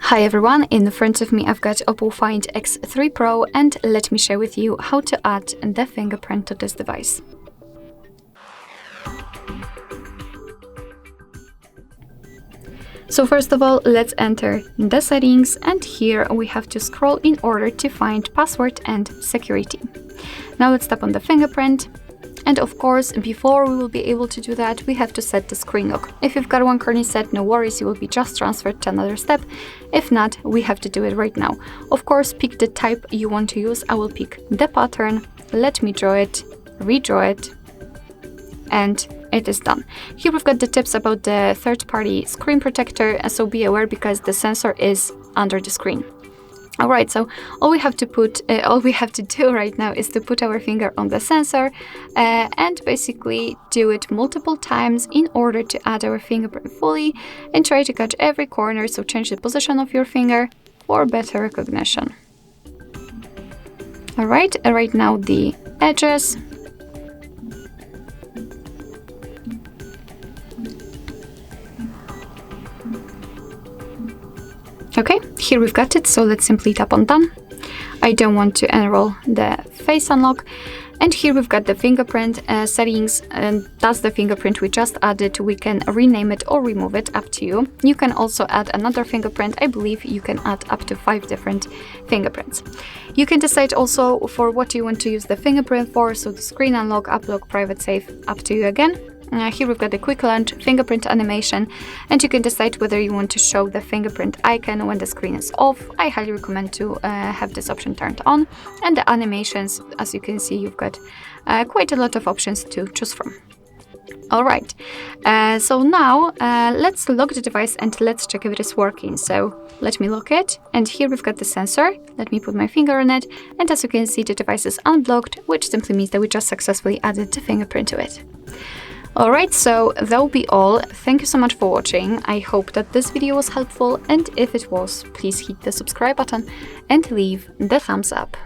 Hi everyone, in front of me I've got OPPO Find X3 Pro, and let me share with you how to add the fingerprint to this device. So first of all, let's enter the settings, and here we have to scroll in order to find password and security. Now let's tap on the fingerprint. And of course, before we will be able to do that, we have to set the screen lock. If you've got one currently set, no worries, you will be just transferred to another step. If not, we have to do it right now. Of course, pick the type you want to use. I will pick the pattern. Let me draw it, redraw it, and it is done. Here we've got the tips about the third-party screen protector, so be aware because the sensor is under the screen. Alright, so all we have to do right now is to put our finger on the sensor and basically do it multiple times in order to add our fingerprint fully, and try to catch every corner, so change the position of your finger for better recognition. Alright, right now the edges. Okay, here we've got it, so let's simply tap on done. I don't want to enroll the face unlock. And here we've got the fingerprint settings, and that's the fingerprint we just added. We can rename it or remove it, up to you. You can also add another fingerprint. I believe you can add up to 5 different fingerprints. You can decide also for what you want to use the fingerprint for, so the screen unlock, app lock, private safe, up to you again. Here we've got the quick launch fingerprint animation, and you can decide whether you want to show the fingerprint icon when the screen is off. I highly recommend to have this option turned on. And the animations, as you can see, you've got quite a lot of options to choose from. Alright, so now let's lock the device and let's check if it is working. So let me lock it, and here we've got the sensor. Let me put my finger on it, and as you can see, the device is unblocked, which simply means that we just successfully added the fingerprint to it. Alright, so that will be all. Thank you so much for watching. I hope that this video was helpful, and if it was, please hit the subscribe button and leave the thumbs up.